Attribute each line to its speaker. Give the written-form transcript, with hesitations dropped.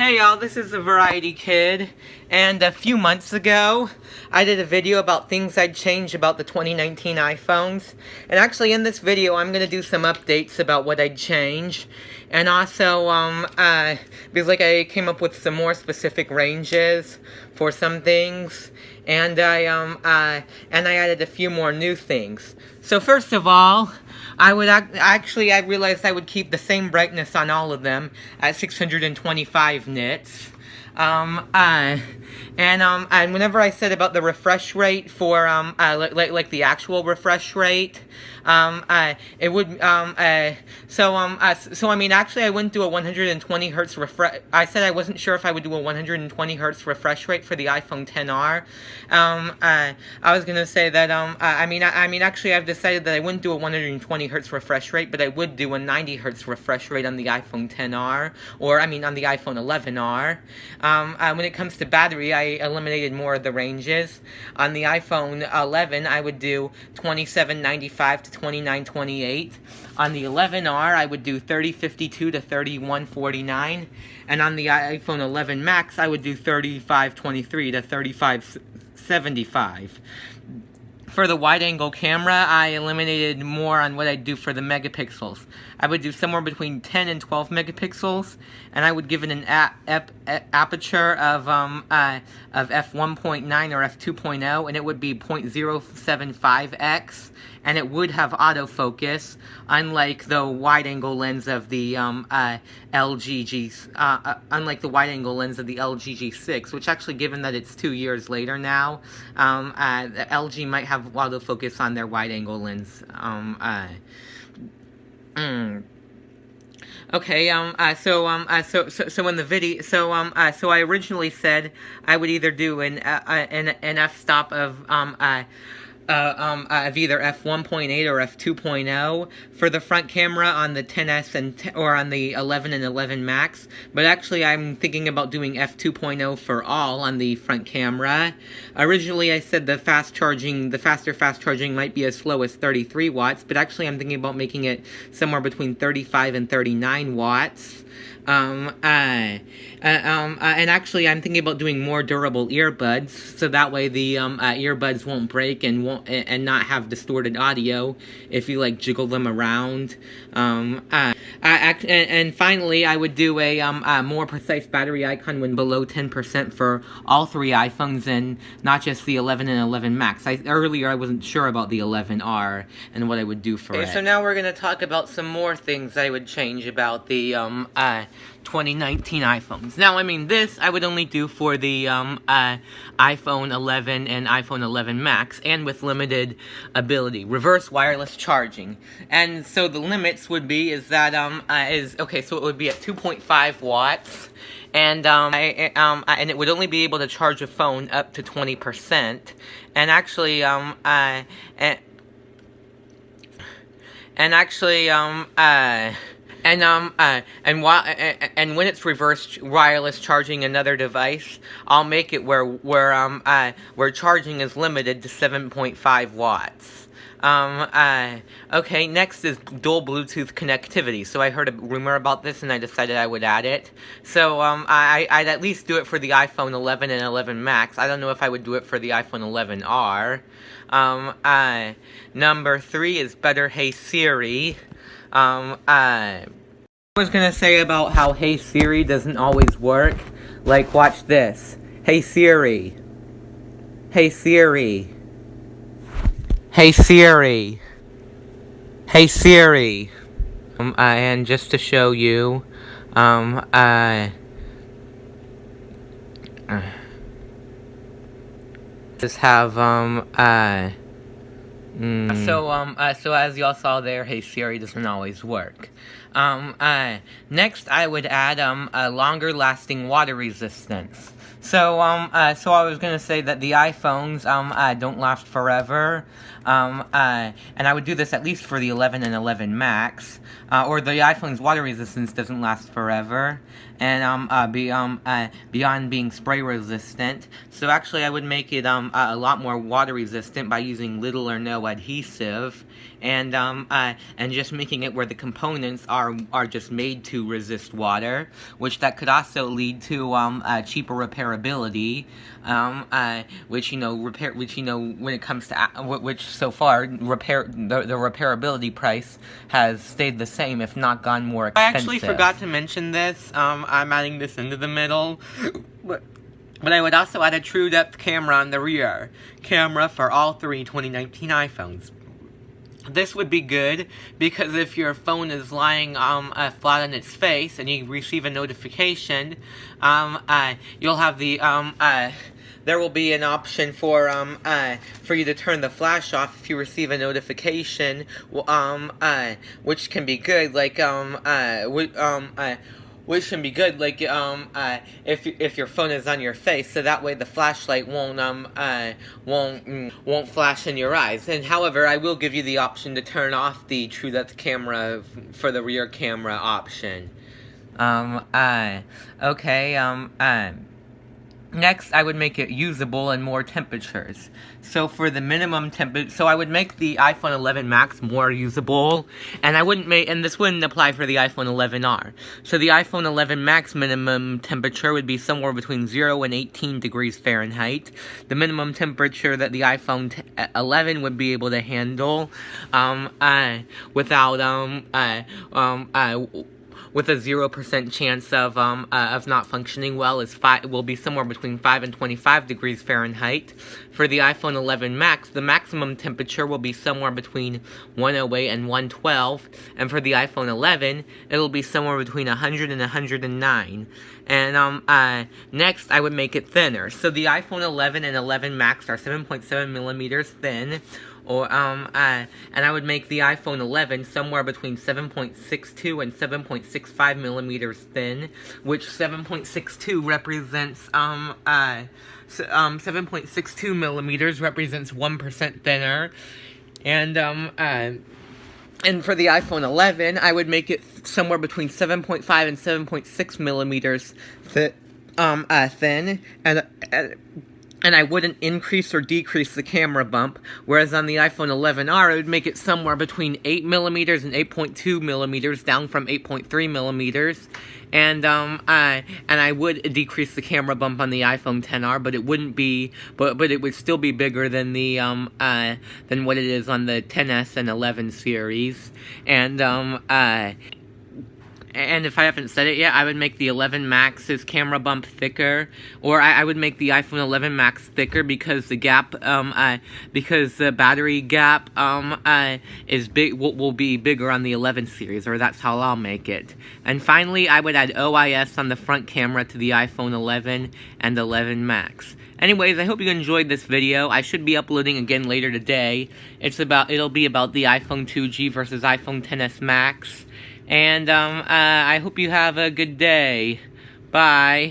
Speaker 1: Hey y'all, this is the Variety Kid, and a few months ago, I did a video about things I'd change about the 2019 iPhones, and actually in this video, I'm gonna do some updates about what I'd change, and also, because I came up with some more specific ranges for some things, and I added a few more new things. So first of all, I realized I would keep the same brightness on all of them at 625 nits. And whenever I said about the refresh rate for, like the actual refresh rate, it would, so I mean, actually I wouldn't do a 120 hertz refresh. I said I wasn't sure if I would do a 120 hertz refresh rate for the iPhone XR. I was gonna say that, I mean, actually I've decided that I wouldn't do a 120 hertz refresh rate, but I would do a 90 hertz refresh rate on the iPhone XR, or, I mean, on the iPhone 11R. When it comes to battery, I eliminated more of the ranges. On the iPhone 11, I would do 2795 to 2928. On the 11R, I would do 3052 to 3149. And on the iPhone 11 Max, I would do 3523 to 3575. For the wide-angle camera, I eliminated more on what I'd do for the megapixels. I would do somewhere between 10 and 12 megapixels, and I would give it an aperture of f1.9 or f2.0, and it would be 0.075x, and it would have autofocus, unlike the wide-angle lens of the LG G6, which actually, given that it's 2 years later now, LG might have autofocus on their wide-angle lens. Okay, so in the video, so I originally said I would either do an f-stop of either f1.8 or f2.0 for the front camera on the 10s or on the 11 and 11 Max, but actually I'm thinking about doing f2.0 for all on the front camera. Originally I said the faster fast charging might be as slow as 33 watts, but actually I'm thinking about making it somewhere between 35 and 39 watts. And actually, I'm thinking about doing more durable earbuds, so that way the earbuds won't break and not have distorted audio if you like jiggle them around. And finally, I would do a more precise battery icon when below 10% for all three iPhones and not just the 11 and 11 Max. Earlier I wasn't sure about the 11R and what I would do for it. So now we're gonna talk about some more things I would change about the 2019 iPhones. Now, I mean, this I would only do for the iPhone 11 and iPhone 11 Max, and with limited ability, reverse wireless charging. And so the limits would be so it would be at 2.5 watts, and it would only be able to charge a phone up to 20%, and actually and when it's reverse wireless charging another device, I'll make it where charging is limited to 7.5 watts. Okay, next is dual Bluetooth connectivity. So I heard a rumor about this and I decided I would add it. So, I'd at least do it for the iPhone 11 and 11 Max. I don't know if I would do it for the iPhone 11R. Number 3 is better Hey Siri. I was gonna say about how Hey Siri doesn't always work. Like, watch this. Hey Siri. Hey Siri. Hey Siri. Hey Siri. And just to show you, just have, so as y'all saw there, Hey Siri doesn't always work. Next I would add, a longer lasting water resistance. So I was gonna say that the iPhones, don't last forever, and I would do this at least for the 11 and 11 Max, or the iPhone's water resistance doesn't last forever, and, beyond being spray resistant, so actually I would make it, a lot more water resistant by using little or no adhesive, and just making it where the components are just made to resist water, which that could also lead to, cheaper repairability, which when it comes to, which so far, the repairability price has stayed the same, if not gone more expensive. I actually forgot to mention this, I'm adding this into the middle, but I would also add a true depth camera on the rear camera for all three 2019 iPhones. This would be good because if your phone is lying flat on its face and you receive a notification, you'll have the there will be an option for you to turn the flash off if you receive a notification, which can be good, like which can be good, like, if your phone is on your face, so that way the flashlight won't flash in your eyes. And however, I will give you the option to turn off the true depth camera for the rear camera option. Next, I would make it usable in more temperatures. So for the minimum so I would make the iPhone 11 Max more usable, and this wouldn't apply for the iPhone 11R. So the iPhone 11 Max minimum temperature would be somewhere between 0 and 18 degrees Fahrenheit. The minimum temperature that the iPhone 11 would be able to handle, with a 0% chance of not functioning well, will be somewhere between 5 and 25 degrees Fahrenheit. For the iPhone 11 Max, the maximum temperature will be somewhere between 108 and 112, and for the iPhone 11, it'll be somewhere between 100 and 109. And next, I would make it thinner. So the iPhone 11 and 11 Max are 7.7 millimeters thin. And I would make the iPhone 11 somewhere between 7.62 and 7.65 millimeters thin, which 7.62 represents 7.62 millimeters represents 1% thinner, and for the iPhone 11, I would make it somewhere between 7.5 and 7.6 millimeters thin, and I wouldn't increase or decrease the camera bump, whereas on the iPhone 11R, I would make it somewhere between 8 millimeters and 8.2 millimeters, down from 8.3 millimeters, and I would decrease the camera bump on the iPhone XR, but it wouldn't be, but it would still be bigger than the, than what it is on the XS and 11 series, and if I haven't said it yet, I would make the 11 Max's camera bump thicker, or I would make the iPhone 11 Max thicker because the gap, because the battery gap, is big, will be bigger on the 11 series, or that's how I'll make it. And finally, I would add OIS on the front camera to the iPhone 11 and 11 Max. Anyways, I hope you enjoyed this video. I should be uploading again later today. It'll be about the iPhone 2G versus iPhone XS Max. And, I hope you have a good day. Bye.